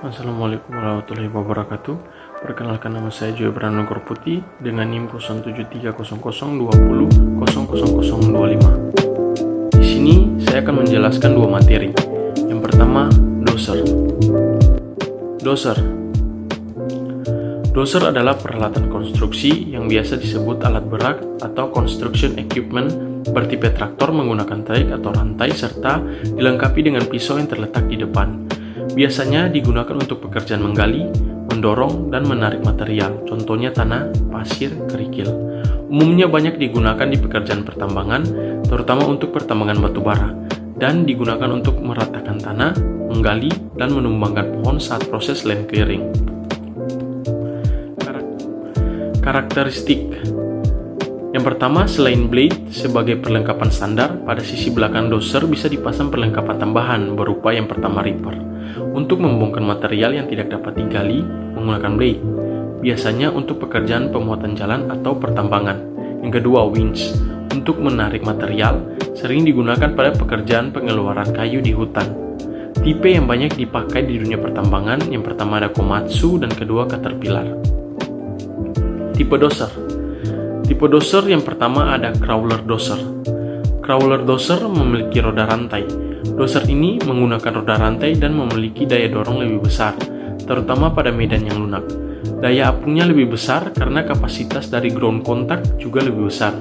Assalamualaikum warahmatullahi wabarakatuh. Perkenalkan, nama saya Joy Brandon Korputi dengan NIM 073000200025. Di sini saya akan menjelaskan dua materi. Yang pertama, doser. Doser adalah peralatan konstruksi yang biasa disebut alat berat atau construction equipment bertipe traktor menggunakan trek atau rantai serta dilengkapi dengan pisau yang terletak di depan. Biasanya digunakan untuk pekerjaan menggali, mendorong, dan menarik material, contohnya tanah, pasir, kerikil. Umumnya banyak digunakan di pekerjaan pertambangan, terutama untuk pertambangan batu bara, dan digunakan untuk meratakan tanah, menggali, dan menumbangkan pohon saat proses land clearing. Karakteristik. Yang pertama, selain blade sebagai perlengkapan standar, pada sisi belakang doser bisa dipasang perlengkapan tambahan berupa yang pertama ripper, untuk membongkar material yang tidak dapat digali menggunakan blade, biasanya untuk pekerjaan pemuatan jalan atau pertambangan. Yang kedua, winch, untuk menarik material, sering digunakan pada pekerjaan pengeluaran kayu di hutan. Tipe yang banyak dipakai di dunia pertambangan, yang pertama ada Komatsu dan kedua Caterpillar. Tipe doser yang pertama ada crawler doser. Crawler doser memiliki roda rantai. Doser ini menggunakan roda rantai dan memiliki daya dorong lebih besar, terutama pada medan yang lunak. Daya apungnya lebih besar karena kapasitas dari ground contact juga lebih besar.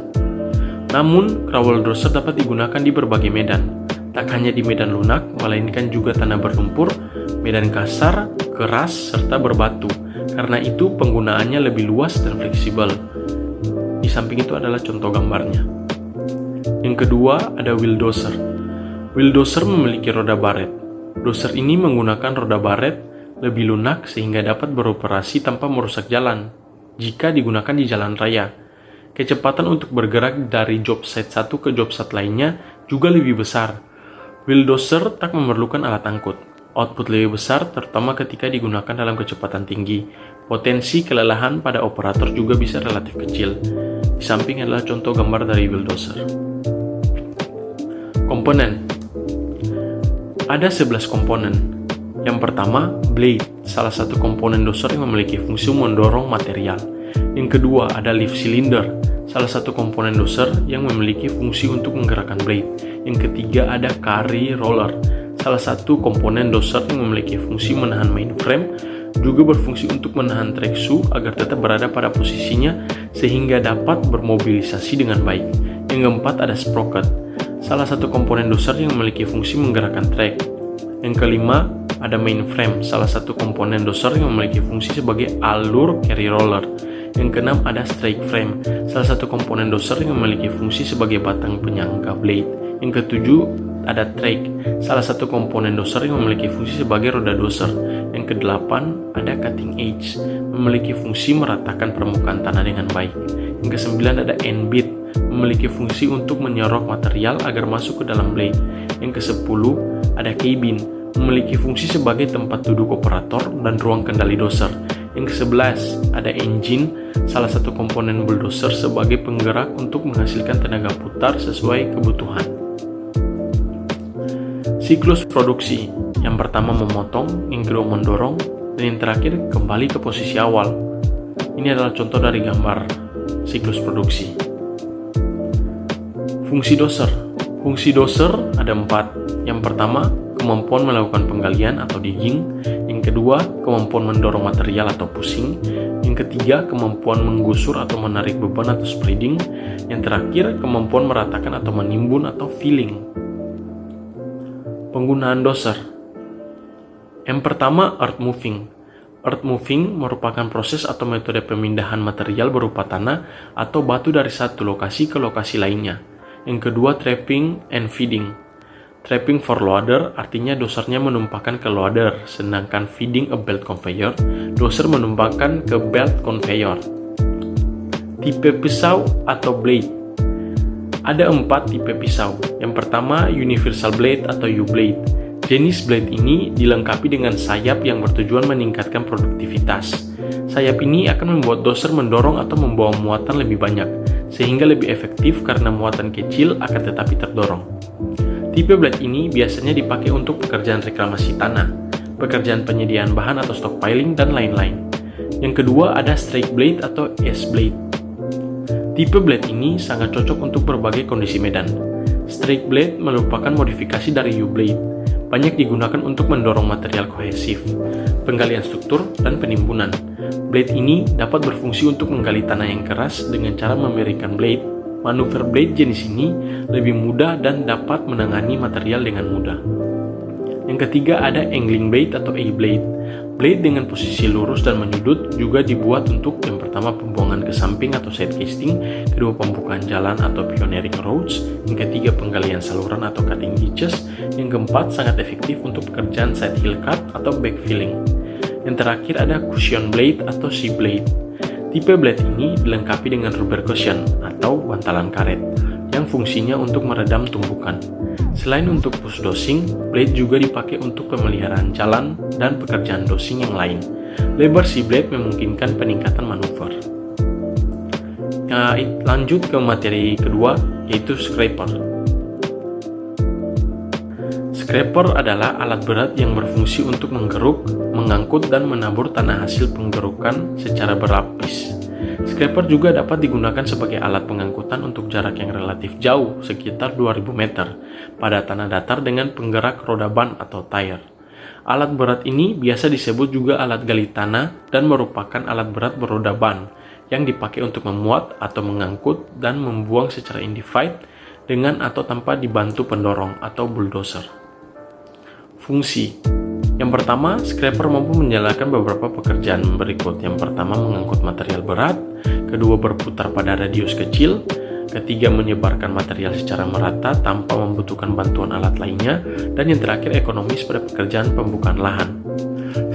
Namun, crawler doser dapat digunakan di berbagai medan, tak hanya di medan lunak, melainkan juga tanah berlumpur, medan kasar, keras, serta berbatu. Karena itu, penggunaannya lebih luas dan fleksibel. Di samping itu adalah contoh gambarnya. Yang kedua, ada wheel doser. Wheel doser memiliki roda baret. Doser ini menggunakan roda baret lebih lunak sehingga dapat beroperasi tanpa merusak jalan jika digunakan di jalan raya. Kecepatan untuk bergerak dari job site satu ke job site lainnya juga lebih besar. Wheel doser tak memerlukan alat angkut. Output lebih besar terutama ketika digunakan dalam kecepatan tinggi. Potensi kelelahan pada operator juga bisa relatif kecil. Di samping adalah contoh gambar dari wheel doser. Komponen. Ada 11 komponen. Yang pertama, blade, salah satu komponen doser yang memiliki fungsi mendorong material. Yang kedua, ada leaf cylinder, salah satu komponen doser yang memiliki fungsi untuk menggerakkan blade. Yang ketiga, ada carry roller, salah satu komponen doser yang memiliki fungsi menahan mainframe, juga berfungsi untuk menahan trek shoe agar tetap berada pada posisinya sehingga dapat bermobilisasi dengan baik. Yang keempat, ada sprocket, salah satu komponen doser yang memiliki fungsi menggerakkan trek. Yang kelima, ada mainframe, salah satu komponen doser yang memiliki fungsi sebagai alur carry roller. Yang keenam, ada strike frame, salah satu komponen doser yang memiliki fungsi sebagai batang penyangga blade. Yang ketujuh, ada trake, salah satu komponen doser yang memiliki fungsi sebagai roda doser. Yang kedelapan, ada cutting edge, memiliki fungsi meratakan permukaan tanah dengan baik. Yang kesembilan, ada end bit, memiliki fungsi untuk menyorok material agar masuk ke dalam blade. Yang kesepuluh, ada cabin, memiliki fungsi sebagai tempat duduk operator dan ruang kendali doser. Yang ke-11, ada engine, salah satu komponen bulldozer sebagai penggerak untuk menghasilkan tenaga putar sesuai kebutuhan. Siklus produksi, yang pertama memotong, yang kedua mendorong, dan yang terakhir kembali ke posisi awal. Ini adalah contoh dari gambar siklus produksi. Fungsi doser. Fungsi doser ada 4. Yang pertama, kemampuan melakukan penggalian atau digging. Yang kedua, kemampuan mendorong material atau pushing. Yang ketiga, kemampuan menggusur atau menarik beban atau spreading. Yang terakhir, kemampuan meratakan atau menimbun atau filling. Penggunaan doser. Yang pertama, earth moving. Earth moving merupakan proses atau metode pemindahan material berupa tanah atau batu dari satu lokasi ke lokasi lainnya. Yang kedua, trapping and feeding. Trapping for loader artinya dosernya menumpahkan ke loader, sedangkan feeding a belt conveyor, doser menumpahkan ke belt conveyor. Tipe pisau atau blade. Ada 4 tipe pisau. Yang pertama, universal blade atau U-blade. Jenis blade ini dilengkapi dengan sayap yang bertujuan meningkatkan produktivitas. Sayap ini akan membuat doser mendorong atau membawa muatan lebih banyak, sehingga lebih efektif karena muatan kecil akan tetapi terdorong. Tipe blade ini biasanya dipakai untuk pekerjaan reklamasi tanah. pekerjaan penyediaan bahan atau stockpiling, dan lain-lain. Yang kedua ada straight blade atau S-blade. Tipe blade ini sangat cocok untuk berbagai kondisi medan. Straight blade merupakan modifikasi dari U-blade. Banyak digunakan untuk mendorong material kohesif, penggalian struktur, dan penimbunan. Blade ini dapat berfungsi untuk menggali tanah yang keras dengan cara memiringkan blade. Manuver blade jenis ini lebih mudah dan dapat menangani material dengan mudah. Yang ketiga ada angling blade atau A-blade. Blade dengan posisi lurus dan menyudut juga dibuat untuk yang pertama pembuangan ke samping atau side casting, kedua pembukaan jalan atau pioneering roads, yang ketiga penggalian saluran atau cutting ditches, yang keempat sangat efektif untuk pekerjaan side hill cut atau backfilling. Yang terakhir ada cushion blade atau C-blade. Tipe blade ini dilengkapi dengan rubber cushion atau bantalan karet yang fungsinya untuk meredam tumpukan. Selain untuk push dosing, blade juga dipakai untuk pemeliharaan jalan dan pekerjaan dosing yang lain. Lebar C-blade memungkinkan peningkatan manuver. Lanjut ke materi kedua, yaitu scraper. Scraper adalah alat berat yang berfungsi untuk menggeruk, mengangkut, dan menabur tanah hasil penggerukan secara berlapis. Scraper juga dapat digunakan sebagai alat pengangkutan untuk jarak yang relatif jauh, sekitar 2000 meter, pada tanah datar dengan penggerak roda ban atau tire. Alat berat ini biasa disebut juga alat gali tanah dan merupakan alat berat beroda ban yang dipakai untuk memuat atau mengangkut dan membuang secara individu dengan atau tanpa dibantu pendorong atau bulldozer. Fungsi yang pertama, scraper mampu menjalankan beberapa pekerjaan berikut. Yang pertama, mengangkut material berat. Kedua, berputar pada radius kecil. Ketiga, menyebarkan material secara merata tanpa membutuhkan bantuan alat lainnya. Dan yang terakhir, ekonomis pada pekerjaan pembukaan lahan.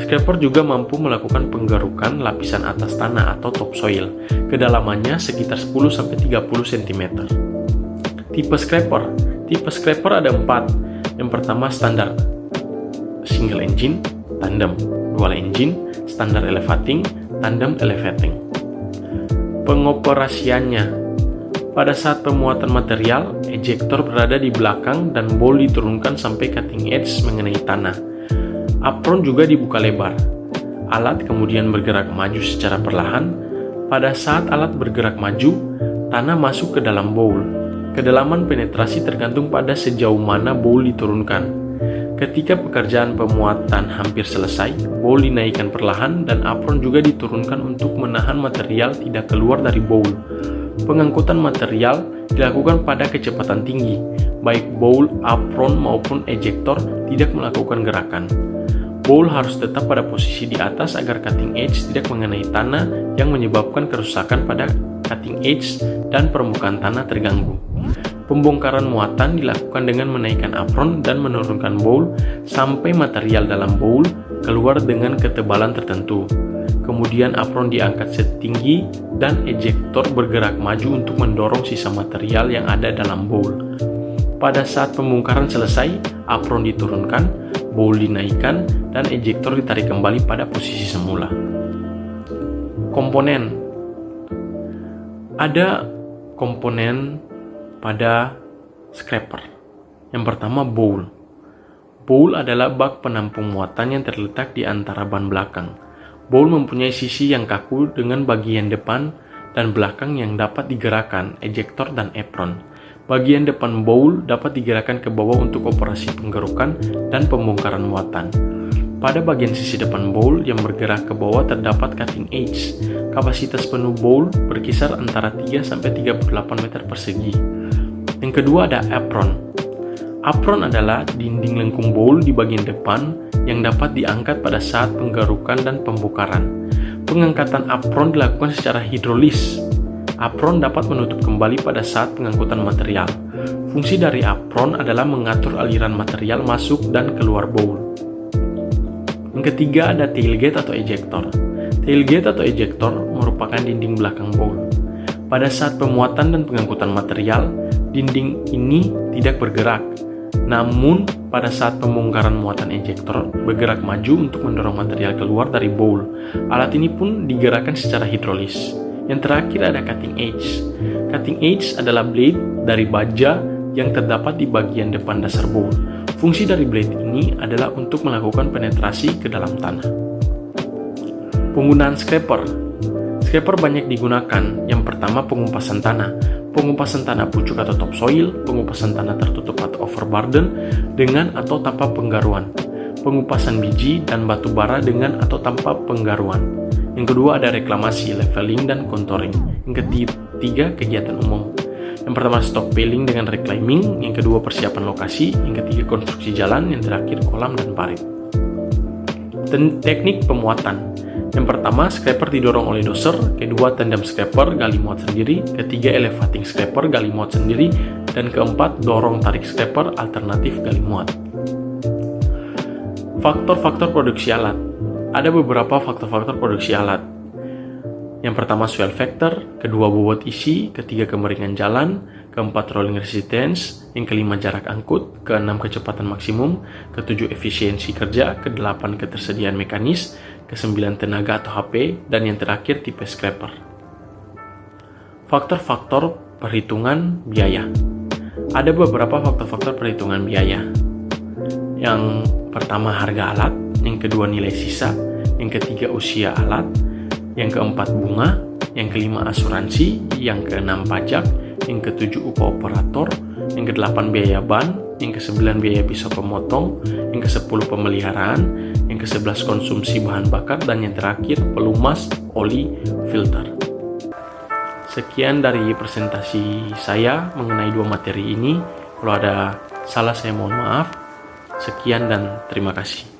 Scraper juga mampu melakukan penggerukan lapisan atas tanah atau topsoil. Kedalamannya sekitar 10-30 cm. Tipe scraper ada 4. Yang pertama, standar single engine, tandem, dual engine, standar elevating, tandem elevating. Pengoperasiannya, pada saat pemuatan material, ejector berada di belakang dan bowl diturunkan sampai cutting edge mengenai tanah. Apron juga dibuka lebar. Alat kemudian bergerak maju secara perlahan. Pada saat alat bergerak maju, tanah masuk ke dalam bowl. Kedalaman penetrasi tergantung pada sejauh mana bowl diturunkan. Ketika pekerjaan pemuatan hampir selesai, bowl dinaikkan perlahan dan apron juga diturunkan untuk menahan material tidak keluar dari bowl. Pengangkutan material dilakukan pada kecepatan tinggi, baik bowl, apron maupun ejector tidak melakukan gerakan. Bowl harus tetap pada posisi di atas agar cutting edge tidak mengenai tanah yang menyebabkan kerusakan pada cutting edge dan permukaan tanah terganggu. Pembongkaran muatan dilakukan dengan menaikkan apron dan menurunkan bowl sampai material dalam bowl keluar dengan ketebalan tertentu. Kemudian apron diangkat setinggi dan ejector bergerak maju untuk mendorong sisa material yang ada dalam bowl. Pada saat pembongkaran selesai, apron diturunkan, bowl dinaikkan, dan ejector ditarik kembali pada posisi semula. Komponen. Ada komponen pada scraper. Yang pertama, bowl. Bowl adalah bak penampung muatan yang terletak di antara ban belakang. Bowl mempunyai sisi yang kaku dengan bagian depan dan belakang yang dapat digerakkan, ejector dan apron. Bagian depan bowl dapat digerakkan ke bawah untuk operasi penggerukan dan pembongkaran muatan. Pada bagian sisi depan bowl yang bergerak ke bawah terdapat cutting edge. Kapasitas penuh bowl berkisar antara 3-38 meter persegi. Yang kedua ada apron. Apron adalah dinding lengkung bowl di bagian depan yang dapat diangkat pada saat penggerukan dan pembukaran. Pengangkatan apron dilakukan secara hidrolis. Apron dapat menutup kembali pada saat pengangkutan material. Fungsi dari apron adalah mengatur aliran material masuk dan keluar bowl. Yang ketiga ada tailgate atau ejector. Tailgate atau ejector merupakan dinding belakang bowl. Pada saat pemuatan dan pengangkutan material, dinding ini tidak bergerak. Namun, pada saat pembongkaran muatan ejector bergerak maju untuk mendorong material keluar dari bowl. Alat ini pun digerakkan secara hidrolis. Yang terakhir ada cutting edge. Cutting edge adalah blade dari baja yang terdapat di bagian depan dasar bowl. Fungsi dari blade ini adalah untuk melakukan penetrasi ke dalam tanah. Penggunaan scraper. Scraper banyak digunakan. Yang pertama, pengupasan tanah. Pengupasan tanah pucuk atau topsoil, pengupasan tanah tertutup atau overburden dengan atau tanpa penggaruan, pengupasan biji dan batu bara dengan atau tanpa penggaruan. Yang kedua ada reklamasi, leveling, dan contouring. Yang ketiga, kegiatan umum. Yang pertama stockpiling dengan reclaiming, yang kedua persiapan lokasi, yang ketiga konstruksi jalan, yang terakhir kolam dan parit. Teknik pemuatan. Yang pertama, scraper didorong oleh doser, kedua tandem scraper gali muat sendiri, ketiga elevating scraper gali muat sendiri, dan keempat dorong tarik scraper alternatif gali muat. Faktor-faktor produksi alat. Ada beberapa faktor-faktor produksi alat. Yang pertama swell factor, kedua bobot isi, ketiga kemiringan jalan, keempat rolling resistance, yang kelima jarak angkut, keenam kecepatan maksimum, ketujuh efisiensi kerja, kedelapan ketersediaan mekanis, kesembilan tenaga atau HP, dan yang terakhir tipe scraper. Faktor-faktor perhitungan biaya. Ada beberapa faktor-faktor perhitungan biaya. Yang pertama harga alat, yang kedua nilai sisa, yang ketiga usia alat, yang keempat bunga, yang kelima asuransi, yang keenam pajak, yang ketujuh upah operator, yang kedelapan biaya ban, yang kesembilan biaya pisau pemotong, yang kesepuluh pemeliharaan, yang kesebelas konsumsi bahan bakar, dan yang terakhir pelumas oli filter. Sekian dari presentasi saya mengenai dua materi ini. Kalau ada salah saya mohon maaf. Sekian dan terima kasih.